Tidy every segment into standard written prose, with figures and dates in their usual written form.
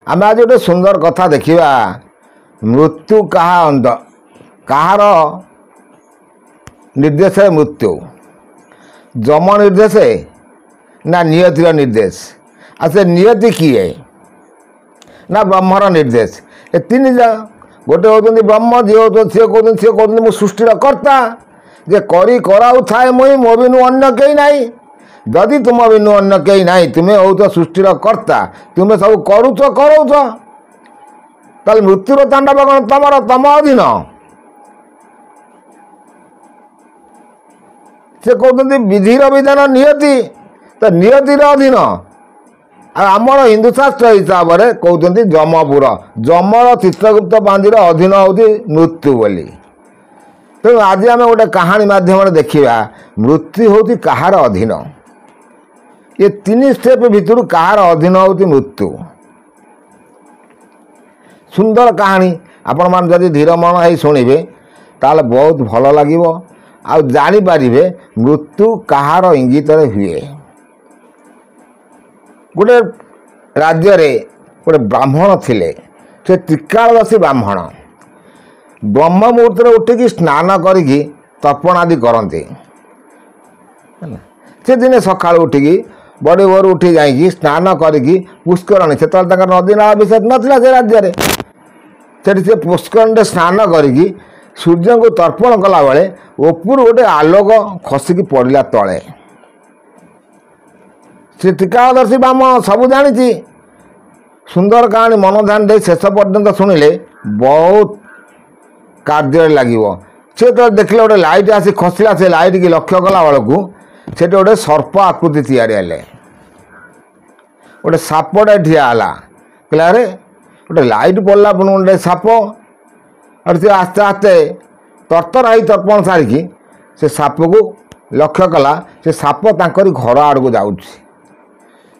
आम आज गोटे सुंदर कथा देखा मृत्यु कहार निर्देश मृत्यु जम निर्देश ना नियतिर निर्देश आ से नियति किए ना ब्रह्मर निर्देश ए तीन गोटे होती ब्रह्म जी सी कहते मु सृष्टिर कर्ता जे करी कराऊ थाए मुई मो बिनु अन्य कहीं नहीं जदि तुम बिनु अन्य कहीं नहीं तुम्हें हो सृष्टिर कर्ता तुम्हें सब करुच करौच ताल मृत्युर तांडव कौन तम अधीन से कहते विधिर विधान नियति तो नियतिर अधीन आमर हिंदू शास्त्र हिसाब से कहते जमपुर जमर चित्रगुप्त पांजीर अधीन होती मृत्यु बोली तेणु आज आम गोटे कहानी मध्यम देखा मृत्यु होती कहार अधीन ये तीन स्टेप भितर कहार अधीन होती मृत्यु सुंदर कहानी आपण मान जदि धीर मन है शुणिबे ताल बहुत भल लगे आ जानीपारे मृत्यु कहार इंगित हुए गोटे राज्य रे गोटे ब्राह्मण थिले से त्रिकालदर्शी ब्राह्मण ब्रह्म मुहूर्त उठिकी स्नान करिकी तर्पण आदि करते से दिने सका उठिकी बड़े भोर उठी जाइए स्नान करिकी पुष्करणी से नदी नाला विषय नाला से राज्य से पुष्करणी स्नान करिकी सूर्य को तर्पण कला बेले ऊपर गोटे आलोक खसिकी पड़ा तले से त्रिकालदर्शी ब्राह्मण सब जानी सुंदर कहानी मन ध्यान दे शेष पर्यंत शुणिले बहुत कार्य लगे से तो देखले गोटे लाइट आसी खसला से लाइट की लक्ष्य कला बेलू से गोटे सर्प आकृति तैयारी गोटे सापटे ठियाला कहला अरे गोटे लाइट पड़ला पुणी गोटे साप और से आस्ते आस्ते तरतर आई तर्पण सारिकी से साप को लक्ष्य कला से साप तांकरी घर आड़ को जाऊँ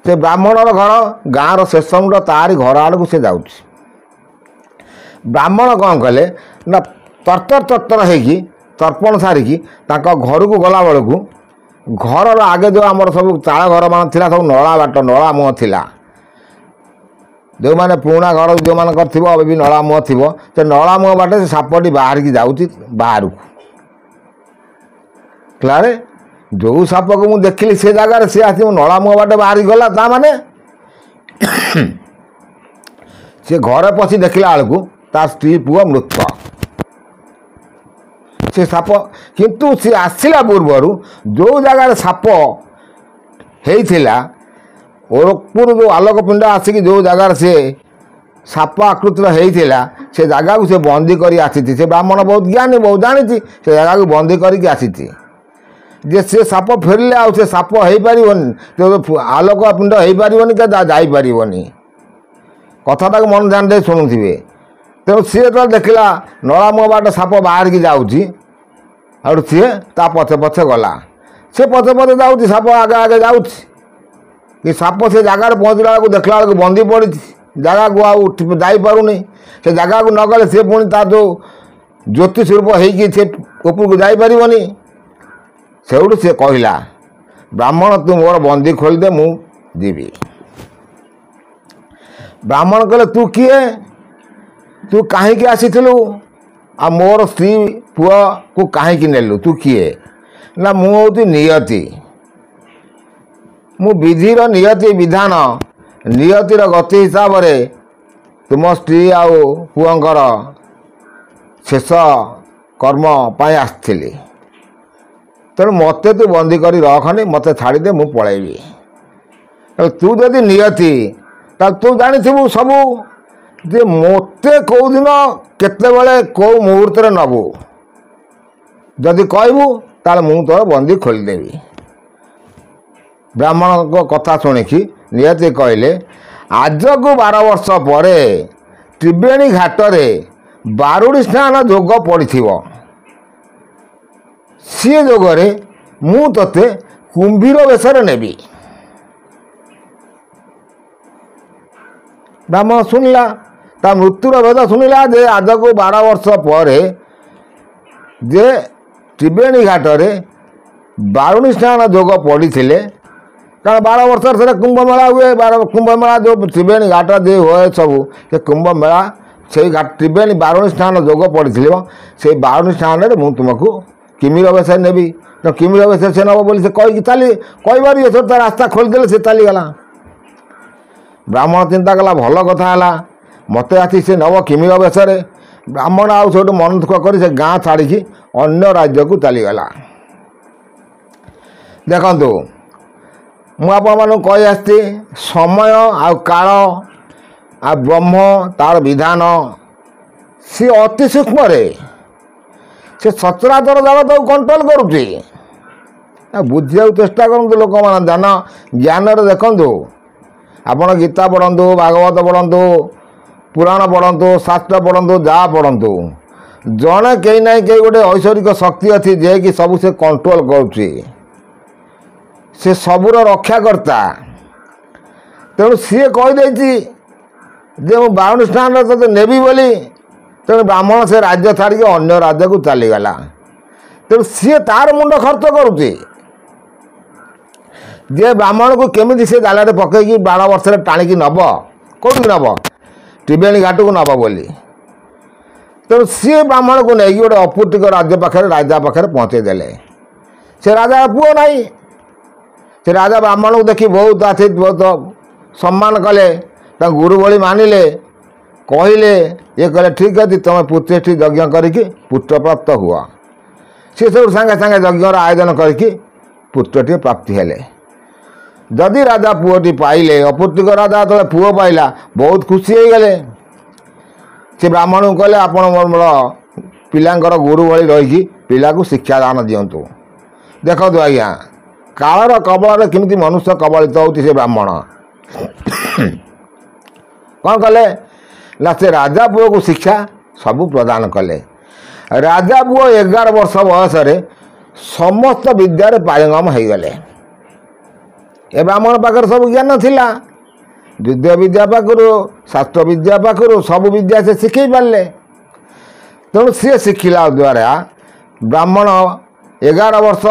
से ब्राह्मणर घर गाँव शेष मुंड तारी घर आड़ को से जाऊँ ब्राह्मण कौन कले ना तरतर तरतर होगी तर्पण सारिकी घर को गला बेलू घर आगे जो आमर सब चाल घर मान थी सब नला बाट नला मुह थिला जो मैंने पुराणा घर जो मान भी नला मुह थी से नला मुह बाटे से सापटी बाहर की जाऊँ बाहर को क्लारे जो साप को मुझे देखिली से जगार सी आस नला मुह बाटे बाहर गला ता माने से घर पशि देखला बेलू तार स्त्री पुआ मृत से साप किंतु सी आसला पूर्वर जो जगार साप होता ऊपर जो आलोक पिंड आसिक जो जगार से साप आकृतिर होता से जगह को से बंदी कर आसी से ब्राह्मण बहुत ज्ञानी बहुत जानी से जगह को बंदी करके आसी जे से साप फेरले आ से साप हो पार आलोक पिंड हो पारनि के जापरनि कथाटा मन ध्यान दे शुणुवे तेणु सी जो देखला नला मुह बाट साप बाहर की जाऊँगी और सी ता पछे पछे गला से पछे पछे जाऊँगी साप आगे आगे जाऊँगी कि साप से जगार पहुँचला बेलू देखला बेलू बंदी पड़ी जगह को आठ जापरूनी से जगह को नगले सी पुणी तार जो ज्योति स्वरूप होपर को जापरनि से कहला ब्राह्मण तू मोर बंदी खोलदे मु जीवी ब्राह्मण कहले तू किए तू कहीं आसीलु आ मोर स्त्री पुआ को कहीं नेलु तू किए ना मुझे नियति मु विधिर नियति विधान नियतिर गति हिसाब से तुम स्त्री आउ पुअंकर शेष कर्म पाई आसली तेणु मते तू बंदी करी रखनी मते छाड़ी दे मु पलैबी तू जदि नियति तू जानी सबू जे मते कौ दिन केतबेले कौ मुहूर्त नबू जदि कहबू ताल मु तोर बंदी खोलीदेवी ब्राह्मण को कथा शुणिकी नियति कहले आज को 12 वर्ष पर त्रिवेणी घाट रे बारुड़ी स्नान जोग पड़ी सी जोगरे मु तोते कुंभीर वेशरे नेबी ब्राह्मण शुणिला ता मृत्युर वेद शुणिला जे आज को 12 वर्ष पर जे त्रिवेणी घाट रे बारुणी स्नान जोग पड़ी କାରଣ 12 ବର୍ଷରେ ଥରେ କୁମ୍ଭମେଳା ହୁଏ। କୁମ୍ଭମେଳା ଯେଉଁ ତ୍ରିବେଣୀ ଘାଟ ଦେଇ ହୁଏ ସବୁ ସେ କୁମ୍ଭମେଳା ସେଇ ତ୍ରିବେଣୀ ବାରୁଣୀ ସ୍ନାନ ଯୋଗ ପଡ଼ିଥିବ। ସେଇ ବାରୁଣୀ ସ୍ନାନରେ ମୁଁ ତୁମକୁ କିମିର ବେଶରେ ନେବି। କିମିର ବେଶରେ ସେ ନେବ ବୋଲି ସେ କହିକି କହିବାରୁ ଏଥର ତା ରାସ୍ତା ଖୋଲିଦେଲେ, ସେ ଚାଲିଗଲା। ବ୍ରାହ୍ମଣ ଚିନ୍ତା କଲା ଭଲ କଥା ହେଲା, ମୋତେ ଆସି ସେ ନେବ କିମିର ବେଶରେ। ବ୍ରାହ୍ମଣ ଆଉ ସେଇଠୁ ମନ ଦୁଃଖ କରି ସେ ଗାଁ ଛାଡ଼ିକି ଅନ୍ୟ ରାଜ୍ୟକୁ ଚାଲିଗଲା। ଦେଖନ୍ତୁ, ମୁଁ ଆପଣମାନଙ୍କୁ କହି ଆସିଛି ସମୟ ଆଉ କାଳ ଆଉ ବ୍ରହ୍ମ ତା'ର ବିଧାନ ସିଏ ଅତି ସୂକ୍ଷ୍ମରେ ସେ ସଚରାଚର ଜଗତକୁ କଣ୍ଟ୍ରୋଲ କରୁଛି। ବୁଝିବାକୁ ଚେଷ୍ଟା କରନ୍ତୁ ଲୋକମାନେ, ଜ୍ଞାନରେ ଦେଖନ୍ତୁ। ଆପଣ ଗୀତା ପଢ଼ନ୍ତୁ, ଭାଗବତ ପଢ଼ନ୍ତୁ, ପୁରାଣ ପଢ଼ନ୍ତୁ, ଶାସ୍ତ୍ର ପଢ଼ନ୍ତୁ, ଯାହା ପଢ଼ନ୍ତୁ, ଜଣେ କେହି ନାହିଁ କେହି ଗୋଟେ ଐଶ୍ୱରିକ ଶକ୍ତି ଅଛି ଯିଏକି ସବୁ ସେ କଣ୍ଟ୍ରୋଲ କରୁଛି। ସେ ସବୁର ରକ୍ଷାକର୍ତ୍ତା। ତେଣୁ ସିଏ କହିଦେଇଛି ଯେ ମୁଁ ବାରୁଣୀ ସ୍ନାନରେ ତୋତେ ନେବି ବୋଲି। ତେଣୁ ବ୍ରାହ୍ମଣ ସେ ରାଜ୍ୟ ଛାଡ଼ିକି ଅନ୍ୟ ରାଜ୍ୟକୁ ଚାଲିଗଲା। ତେଣୁ ସିଏ ତା'ର ମୁଣ୍ଡ ଖର୍ଚ୍ଚ କରୁଛି ଯେ ବ୍ରାହ୍ମଣକୁ କେମିତି ସେ ଜାଲରେ ପକାଇକି 12 ବର୍ଷରେ ଟାଣିକି ନେବ। କେଉଁଠିକି ନେବ? ତ୍ରିବେଣୀ ଘାଟକୁ ନେବ ବୋଲି। ତେଣୁ ସିଏ ବ୍ରାହ୍ମଣକୁ ନେଇକି ଗୋଟେ ଅପୁଷ୍ଟିକ ରାଜ୍ୟ ପାଖରେ ରାଜା ପାଖରେ ପହଞ୍ଚେଇ ଦେଲେ। ସେ ରାଜାର ପୁଅ ନାହିଁ। ସେ ରାଜା ବ୍ରାହ୍ମଣକୁ ଦେଖି ବହୁତ ବହୁତ ସମ୍ମାନ କଲେ, ତାଙ୍କୁ ଗୁରୁ ଭଳି ମାନିଲେ, କହିଲେ ଇଏ କହିଲେ ଠିକ୍ ଅଛି ତୁମେ ପୁତ୍ରେଷ୍ଟି ଯଜ୍ଞ କରିକି ପୁତ୍ରପ୍ରାପ୍ତ ହୁଅ। ସେ ସବୁ ସାଙ୍ଗେ ସାଙ୍ଗେ ଯଜ୍ଞର ଆୟୋଜନ କରିକି ପୁତ୍ରଟିଏ ପ୍ରାପ୍ତି ହେଲେ। ଯଦି ରାଜା ପୁଅଟି ପାଇଲେ, ଅପୁଷ୍ଟିକ ରାଜା ଯେତେବେଳେ ପୁଅ ପାଇଲା ବହୁତ ଖୁସି ହେଇଗଲେ। ସେ ବ୍ରାହ୍ମଣକୁ କହିଲେ ଆପଣ ମୋର ପିଲାଙ୍କର ଗୁରୁ ଭଳି ରହିକି ପିଲାକୁ ଶିକ୍ଷାଦାନ ଦିଅନ୍ତୁ। ଦେଖନ୍ତୁ ଆଜ୍ଞା, କାଳର କବଳରେ କେମିତି ମନୁଷ୍ୟ କବଳିତ ହେଉଛି। ସେ ବ୍ରାହ୍ମଣ କ'ଣ କଲେ ନା ସେ ରାଜା ପୁଅକୁ ଶିକ୍ଷା ସବୁ ପ୍ରଦାନ କଲେ। ରାଜା ପୁଅ 11 ବର୍ଷ ବୟସରେ ସମସ୍ତ ବିଦ୍ୟାରେ ପାରଙ୍ଗମ ହେଇଗଲେ। ଏ ବ୍ରାହ୍ମଣ ପାଖରେ ସବୁ ଜ୍ଞାନ ଥିଲା। ଯୁଦ୍ଧ ବିଦ୍ୟା ପାଖରୁ, ଶାସ୍ତ୍ର ବିଦ୍ୟା ପାଖରୁ ସବୁ ବିଦ୍ୟା ସେ ଶିଖେଇ ପାରିଲେ। ତେଣୁ ସିଏ ଶିଖିଲା ଦ୍ୱାରା ବ୍ରାହ୍ମଣ 11 ବର୍ଷ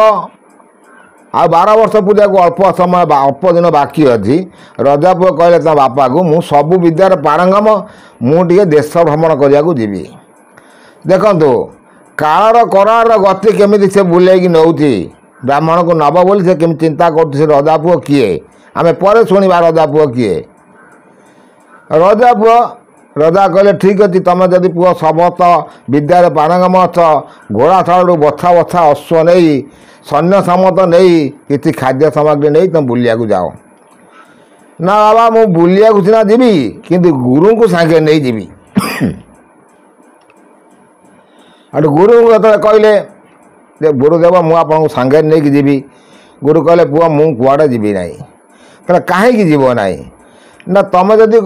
ଆଉ 12 ବର୍ଷ ପୂଜାକୁ ଅଳ୍ପ ସମୟ ଅଳ୍ପ ଦିନ ବାକି ଅଛି। ରଜା ପୁଅ କହିଲେ ତା ବାପାକୁ ମୁଁ ସବୁ ବିଦ୍ୟାରେ ପାରଙ୍ଗମ, ମୁଁ ଟିକେ ଦେଶ ଭ୍ରମଣ କରିବାକୁ ଯିବି। ଦେଖନ୍ତୁ କାଳର କରାର ଗତି କେମିତି ସେ ବୁଲେଇକି ନେଉଛି। ବ୍ରାହ୍ମଣକୁ ନେବ ବୋଲି ସେ କେମିତି ଚିନ୍ତା କରୁଛି। ସେ ରଜା ପୁଅ କିଏ ଆମେ ପରେ ଶୁଣିବା। ରଜା ପୁଅ କିଏ? ରଜା କହିଲେ ଠିକ୍ ଅଛି, ତୁମେ ଯଦି ପୁଅ ସମସ୍ତ ବିଦ୍ୟାରେ ପାରଙ୍ଗମ ଅଛ, ଘୋଡ଼ା ଶାଳରୁ ବଛା ବଛା ଅଶ୍ୱ ନେଇ ସୈନ୍ୟ ସାମନ୍ତ ନେଇ କିଛି ଖାଦ୍ୟ ସାମଗ୍ରୀ ନେଇ ତୁମେ ବୁଲିବାକୁ ଯାଅ। ନା ବାବା ମୁଁ ବୁଲିବାକୁ ସିନା ଯିବି କିନ୍ତୁ ଗୁରୁଙ୍କୁ ସାଙ୍ଗେ ନେଇଯିବି। ଆଠୁ ଗୁରୁଙ୍କୁ ଯେତେବେଳେ କହିଲେ ଯେ ଗୁରୁଦେବ ମୁଁ ଆପଣଙ୍କୁ ସାଙ୍ଗରେ ନେଇକି ଯିବି। ଗୁରୁ କହିଲେ ପୁଅ ମୁଁ କୁଆଡ଼େ ଯିବି ନାହିଁ। କହିଲେ କାହିଁକି ଯିବ ନାହିଁ? ନା ତୁମେ ଯଦି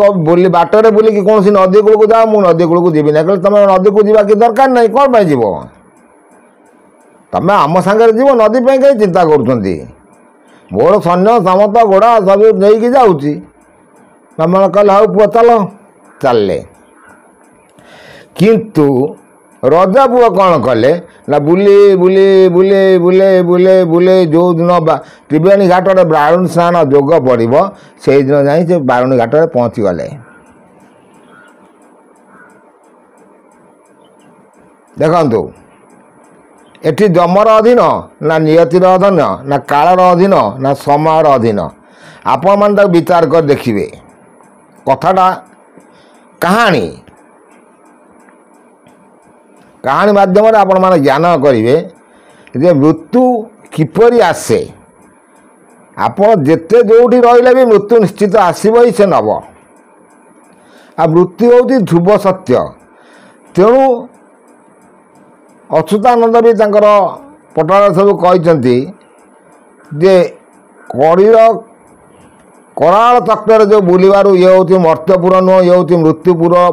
ବାଟରେ ବୁଲିକି କୌଣସି ନଦୀ କୂଳକୁ ଯାଅ, ମୁଁ ନଦୀ କୂଳକୁ ଯିବି ନାହିଁ। କହିଲେ ତୁମେ ନଦୀକୁ ଯିବା କିଛି ଦରକାର ନାହିଁ, କ'ଣ ପାଇଁ ଯିବ? ତୁମେ ଆମ ସାଙ୍ଗରେ ଯିବ, ନଦୀ ପାଇଁ କାହିଁ ଚିନ୍ତା କରୁଛନ୍ତି? ମୋର ସୈନ୍ୟ ସାମନ୍ତ ଘୋଡ଼ା ସବୁ ନେଇକି ଯାଉଛି। ବ୍ରାହ୍ମଣ କହିଲେ ହଉ ପୁଅ ଚାଲ। ଚାଲିଲେ। କିନ୍ତୁ ରଜା ପୁଅ କ'ଣ କଲେ ନା ବୁଲି ବୁଲି ବୁଲି ବୁଲେ ବୁଲେ ବୁଲେ ଯେଉଁଦିନ ତ୍ରିବେଣୀ ଘାଟରେ ବାରୁଣୀ ସ୍ନାନ ଯୋଗ ପଡ଼ିବ ସେଇଦିନ ଯାଇ ସେ ବାରୁଣୀ ଘାଟରେ ପହଞ୍ଚିଗଲେ। ଦେଖନ୍ତୁ ଏଠି ଯମର ଅଧୀନ ନା ନିୟତିର ଅଧୀନ ନା କାଳର ଅଧୀନ ନା ସମୟର ଅଧୀନ? ଆପଣମାନେ ତାକୁ ବିଚାର କରି ଦେଖିବେ। କଥାଟା କାହାଣୀ ମାଧ୍ୟମରେ ଆପଣମାନେ ଜ୍ଞାନ କରିବେ ଯେ ମୃତ୍ୟୁ କିପରି ଆସେ। ଆପଣ ଯେତେ ଯେଉଁଠି ରହିଲେ ବି ମୃତ୍ୟୁ ନିଶ୍ଚିତ ଆସିବ ହିଁ, ସେ ନେବ। ଆଉ ମୃତ୍ୟୁ ହେଉଛି ଧ୍ରୁବ ସତ୍ୟ। ତେଣୁ ଅଚ୍ୟୁତାନନ୍ଦ ବି ତାଙ୍କର ପଟାଳ ସବୁ କହିଛନ୍ତି ଯେ କରାଳ ଚକ୍ରରେ ଯେଉଁ ବୁଲିବାରୁ ଇଏ ହେଉଛି ମର୍ତ୍ତ୍ୟପୁର ନୁହଁ, ଇଏ ହେଉଛି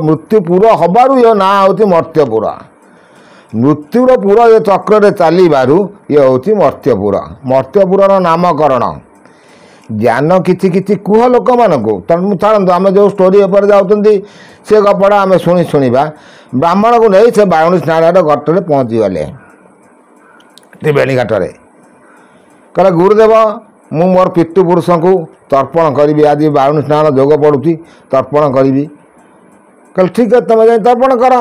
ମୃତ୍ୟୁପୁର ହେବାରୁ ଇଏ ନାଁ ହେଉଛି ମର୍ତ୍ତ୍ୟପୁର। ମୃତ୍ୟୁର ପୁର ଏ ଚକ୍ରରେ ଚାଲିବାରୁ ଇଏ ହେଉଛି ମର୍ତ୍ତ୍ୟପୁର। ମର୍ତ୍ତ୍ୟପୁରର ନାମକରଣ ଜ୍ଞାନ କିଛି କିଛି କୁହ ଲୋକମାନଙ୍କୁ। ତେଣୁ ଛାଡ଼ନ୍ତୁ, ଆମେ ଯେଉଁ ଷ୍ଟୋରି ଉପରେ ଯାଉଛନ୍ତି ସେ ଗପଟା ଆମେ ଶୁଣିବା। ବ୍ରାହ୍ମଣକୁ ନେଇ ସେ ବାରୁଣୀ ସ୍ନାନର ଘାଟରେ ପହଞ୍ଚିଗଲେ। ତ୍ରିବେଣୀ ଘାଟରେ କହିଲେ ଗୁରୁଦେବ ମୁଁ ମୋର ପିତୃପୁରୁଷଙ୍କୁ ତର୍ପଣ କରିବି, ଆଜି ବାରୁଣୀ ସ୍ନାନ ଯୋଗ ପଡ଼ୁଛି ତର୍ପଣ କରିବି। କହିଲେ ଠିକ୍ ଅଛି ତୁମେ ଯାଇ ତର୍ପଣ କର।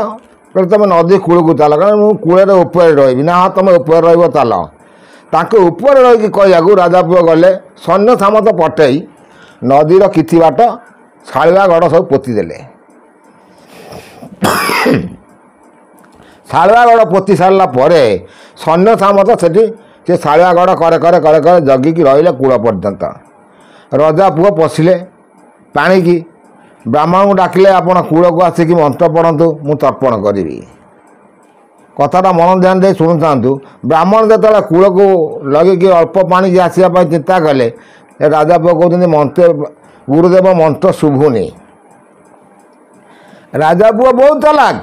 କହିଲେ ତୁମେ ନଦୀ କୂଳକୁ ଚାଲ, କାରଣ ମୁଁ କୂଳରେ ଉପରେ ରହିବି। ନା ହଁ ତୁମେ ଉପରେ ରହିବ ଚାଲ। ତାଙ୍କ ଉପରେ ରହିକି କହିବାକୁ ରାଜା ପୁଅ ଗଲେ, ସୈନ୍ୟ ସାମନ୍ତ ପଠେଇ ନଦୀର କିଛି ବାଟ ଶାଳୁଆ ଗଡ଼ ସବୁ ପୋତି ଦେଲେ। ଶାଳୁଆ ଗଡ଼ ପୋତି ସାରିଲା ପରେ ସୈନ୍ୟ ସାମନ୍ତ ସେଠି ସେ ଶାଳୁଆ ଗଡ଼ କରେ କରେ କରେ କରେ ଜଗିକି ରହିଲେ କୂଳ ପର୍ଯ୍ୟନ୍ତ। ରଜା ପୁଅ ପଶିଲେ ପାଣିକି। ବ୍ରାହ୍ମଣଙ୍କୁ ଡାକିଲେ, ଆପଣ କୂଳକୁ ଆସିକି ମନ୍ତ୍ର ପଢ଼ନ୍ତୁ, ମୁଁ ତର୍ପଣ କରିବି। କଥାଟା ମନ ଧ୍ୟାନ ଦେଇ ଶୁଣୁଥାନ୍ତୁ। ବ୍ରାହ୍ମଣ ଯେତେବେଳେ କୂଳକୁ ଲଗିକି ଅଳ୍ପ ପାଣିକି ଆସିବା ପାଇଁ ଚିନ୍ତା କଲେ, ରାଜା ପୁଅ କହୁଛନ୍ତି ମନ୍ତ୍ର ଗୁରୁଦେବ ମନ୍ତ୍ର ଶୁଭୁନି। ରାଜା ପୁଅ ବହୁତ ଚାଲାକ,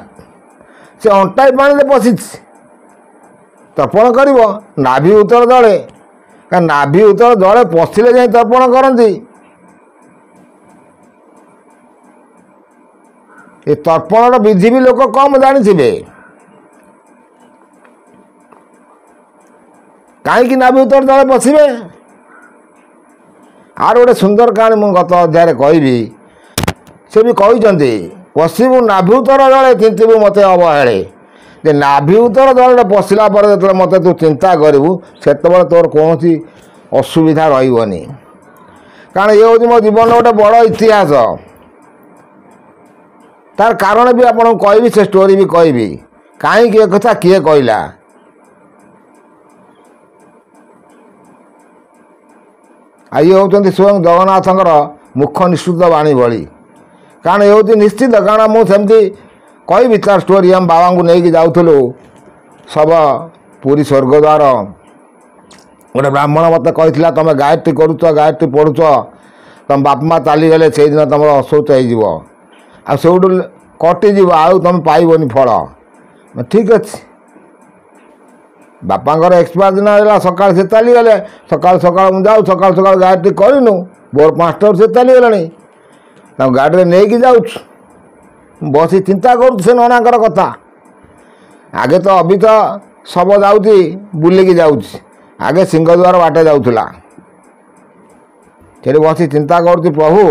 ସେ ଅଣ୍ଟାଇ ପାଣିରେ ପଶିଛି। ତର୍ପଣ କରିବ ନାଭି ଉତ୍ତର ଜଳେ, କାରଣ ନାଭି ଉତ୍ତର ଜଳେ ପଶିଲେ ଯାଇ ତର୍ପଣ କରନ୍ତି। ଏ ତର୍ପଣର ବିଧି ବି ଲୋକ କମ୍ ଜାଣିଥିବେ। କାହିଁକି ନାଭି ଉତ୍ତର ଜଳେ ପଶିବେ? ଆର ଗୋଟେ ସୁନ୍ଦର କାହାଣୀ ମୁଁ ଗତ ଅଧ୍ୟାୟରେ କହିବି। ସେ ବି କହିଛନ୍ତି, ପଶିବୁ ନାଭି ଉତ୍ତର ଜଳେ ଚିନ୍ତିବୁ ମୋତେ ଅବହେଳେ। ଯେ ନାଭି ଉତ୍ତର ଜଳରେ ପଶିଲା ପରେ ଯେତେବେଳେ ମୋତେ ତୁ ଚିନ୍ତା କରିବୁ, ସେତେବେଳେ ତୋର କୌଣସି ଅସୁବିଧା ରହିବନି। କାରଣ ଇଏ ହେଉଛି ମୋ ଜୀବନର ଗୋଟେ ବଡ଼ ଇତିହାସ। ତାର କାରଣ ବି ଆପଣଙ୍କୁ କହିବି, ସେ ଷ୍ଟୋରି ବି କହିବି, କାହିଁକି ଏ କଥା କିଏ କହିଲା। ଆଉ ଇଏ ହେଉଛନ୍ତି ସ୍ୱୟଂ ଜଗନ୍ନାଥଙ୍କର ମୁଖ ନିଃସୃତ ବାଣୀ ଭଳି। କାରଣ ଏ ହେଉଛି ନିଶ୍ଚିତ, କାରଣ ମୁଁ ସେମିତି କହିବି ତାର ଷ୍ଟୋରି। ଆମ ବାବାଙ୍କୁ ନେଇକି ଯାଉଥିଲୁ ଶବ ପୁରୀ ସ୍ୱର୍ଗଦ୍ୱାର। ଗୋଟେ ବ୍ରାହ୍ମଣ ମୋତେ କହିଥିଲା, ତୁମେ ଗାୟତ୍ରୀ କରୁଛ, ଗାୟତ୍ରୀ ପଢ଼ୁଛ, ତୁମ ବାପା ମା ଚାଲିଗଲେ ସେଇଦିନ ତୁମର ଅଶୌଚ ହେଇଯିବ, ଆଉ ସେଇଠୁ କଟିଯିବ, ଆଉ ତୁମେ ପାଇବନି ଫଳ। ଠିକ୍ ଅଛି। ବାପାଙ୍କର ଏକ୍ସପାୟାର ଦିନ ହେଲା, ସକାଳେ ସେ ଚାଲିଗଲେ। ସକାଳୁ ସକାଳୁ ମୁଁ ଯାଉ, ସକାଳୁ ସକାଳୁ ଗାୟତ୍ରୀ କରିନୁ, ଭୋର 5ଟାରୁ ସେ ଚାଲିଗଲେଣି। ତାଙ୍କୁ ଗାଡ଼ିରେ ନେଇକି ଯାଉଛୁ, ବସି ଚିନ୍ତା କରୁଛୁ ସେ ନନାଙ୍କର କଥା। ଆଗେ ତ ଅବିତ ଶବ ଯାଉଛି ବୁଲିକି ଯାଉଛି, ଆଗେ ସିଂହଦ୍ୱାର ବାଟେ ଯାଉଥିଲା। ସେଠି ବସି ଚିନ୍ତା କରୁଛି, ପ୍ରଭୁ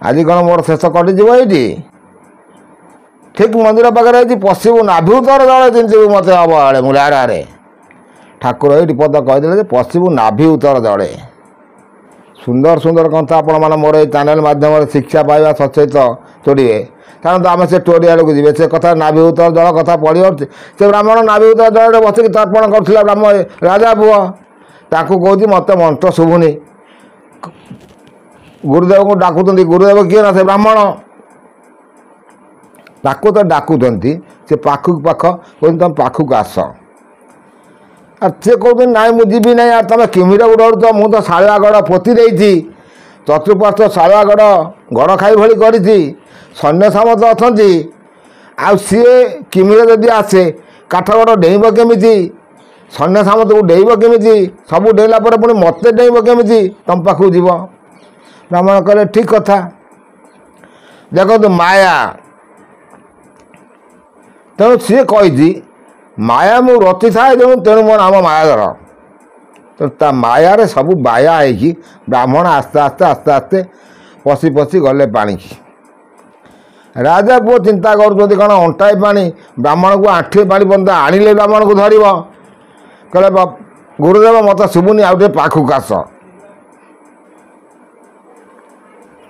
ଆଜି କ'ଣ ମୋର ଶେଷ କଟିଯିବ ଏଇଠି? ଠିକ୍ ମନ୍ଦିର ପାଖରେ ହେଇଛି, ପଶିବୁ ନାଭି ଉତ୍ତର ଜଳେ ଚିନ୍ତିବୁ ମୋତେ ଅବହେଳେ। ମୁଁ ଆରେ ଠାକୁର ଏଇଠି ପଦ କହିଦେଲେ ଯେ ପଶିବୁ ନାଭି ଉତ୍ତର ଜଳେ। ସୁନ୍ଦର ସୁନ୍ଦର କଥା ଆପଣମାନେ ମୋର ଏଇ ଚ୍ୟାନେଲ୍ ମାଧ୍ୟମରେ ଶିକ୍ଷା ପାଇବା ସଚେତ ଚଢ଼ିବେ। କାରଣ ଆମେ ସେ ଷ୍ଟୋରି ଆଡ଼କୁ ଯିବେ। ସେ କଥା ନାଭି ଉତ୍ତର ଜଳ କଥା ପଢ଼ିପାରୁଛି। ସେ ବ୍ରାହ୍ମଣ ନାଭି ଉତ୍ତର ଜଳରେ ବସିକି ତର୍ପଣ କରୁଥିଲା ବ୍ରାହ୍ମଣ ରାଜା ପୁଅ। ତାକୁ କହୁଛି ମୋତେ ମନ୍ତ୍ର ଶୁଭୁନି। ଗୁରୁଦେବଙ୍କୁ ଡାକୁଛନ୍ତି। ଗୁରୁଦେବ କିଏ? ନା ସେ ବ୍ରାହ୍ମଣ। ତାକୁ ତ ଡାକୁଛନ୍ତି, ସେ ପାଖକୁ ପାଖ କହୁଛନ୍ତି ତୁମେ ପାଖକୁ ଆସ। আর সে কৌন নাই মু যাবি না। আর তুমি কিমিরକୁ ଡରୁଛ? ମୁଁ ତ ଶାଳୁଆ ଗଡ଼ ପୋତି ଦେଇଛି, ଚତୁଃପାର୍ଶ୍ୱ ଶାଳୁଆ ଗଡ଼ ଗଡ଼ ଖାଇ ଭଳି କରିଛି, ସୈନ୍ୟ ସାମନ୍ତ ଅଛନ୍ତି। ଆଉ ସିଏ କିମିର ଯଦି ଆସେ କାଠଗଡ଼ ଡେଇଁବ କେମିତି? ସୈନ୍ୟ ସାମନ୍ତକୁ ଡେଇଁବ କେମିତି? ସବୁ ଡେଇଁଲା ପରେ ପୁଣି ମୋତେ ଡେଇଁବ କେମିତି? ତମ ପାଖକୁ ଯିବ। ବ୍ରାହ୍ମଣ କହିଲେ ଠିକ୍ କଥା। ଦେଖନ୍ତୁ ମାୟା, ତେଣୁ ସିଏ କହିଛି ମାୟା ମୁଁ ରଚିଥାଏ ତେଣୁ ମୋ ନାମ ମାୟାଧର। ତେଣୁ ତା ମାୟାରେ ସବୁ ବାୟା ହେଇକି ବ୍ରାହ୍ମଣ ଆସ୍ତେ ଆସ୍ତେ ଆସ୍ତେ ଆସ୍ତେ ପଶି ପଶି ଗଲେ ପାଣିକି। ରାଜା ପୁଅ ଚିନ୍ତା କରୁଛନ୍ତି କ'ଣ ଅଣ୍ଟାଏ ପାଣି, ବ୍ରାହ୍ମଣକୁ ଆଣ୍ଠିଏ ପାଣି ପର୍ଯ୍ୟନ୍ତ ଆଣିଲେ ବ୍ରାହ୍ମଣକୁ ଧରିବ। କହିଲେ ଗୁରୁଦେବ ମୋତେ ଶୁଭୁନି, ଆଉ ଟିକେ ପାଖକୁ ଆସ।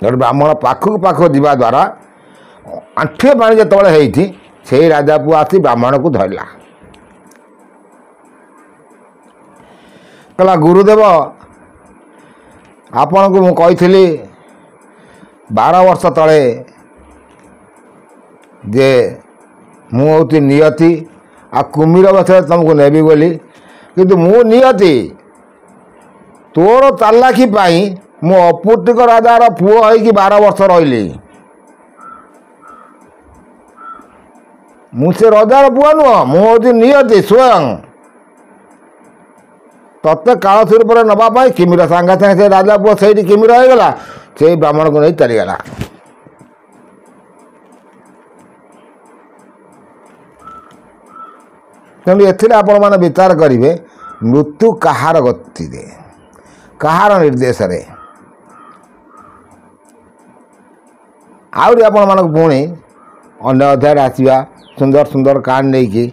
ଗୋଟେ ବ୍ରାହ୍ମଣ ପାଖକୁ ପାଖକୁ ଯିବା ଦ୍ୱାରା ଆଣ୍ଠିଏ ପାଣି ଯେତେବେଳେ ହେଇଛି, ସେଇ ରାଜା ପୁଅ ଆସି ବ୍ରାହ୍ମଣକୁ ଧରିଲା। କହିଲା ଗୁରୁଦେବ ଆପଣଙ୍କୁ ମୁଁ କହିଥିଲି 12 ବର୍ଷ ତଳେ ଯେ ମୁଁ ହେଉଛି ନିୟତି, ଆଉ କୁମ୍ଭୀର ବେଶରେ ତୁମକୁ ନେବି ବୋଲି, କିନ୍ତୁ ମୁଁ ନିୟତି। ତୋର ଚାଲାଖି ପାଇଁ ମୁଁ ଅପୁଟିକ ରାଜାର ପୁଅ ହେଇକି 12 ବର୍ଷ ରହିଲି। ମୁଁ ସେ ରଜାର ପୁଅ ନୁହଁ, ମୁଁ ହେଉଛି ନିୟତି ସ୍ୱୟଂ। ତତେ କାଳଥୁର ପରେ ନେବା ପାଇଁ କିମିର ସାଙ୍ଗେ ସାଙ୍ଗେ ସେ ରାଜା ପୁଅ ସେଇଠି କିମିର ହେଇଗଲା, ସେଇ ବ୍ରାହ୍ମଣକୁ ନେଇ ଚାଲିଗଲା। ତେଣୁ ଏଥିରେ ଆପଣମାନେ ବିଚାର କରିବେ ମୃତ୍ୟୁ କାହାର ଗତିରେ, କାହାର ନିର୍ଦ୍ଦେଶରେ। ଆହୁରି ଆପଣମାନଙ୍କୁ ପୁଣି ଅନ୍ୟ ଅଧ୍ୟାୟରେ ଆସିବା ସୁନ୍ଦର ସୁନ୍ଦର କାହାଣୀ ନେଇକି।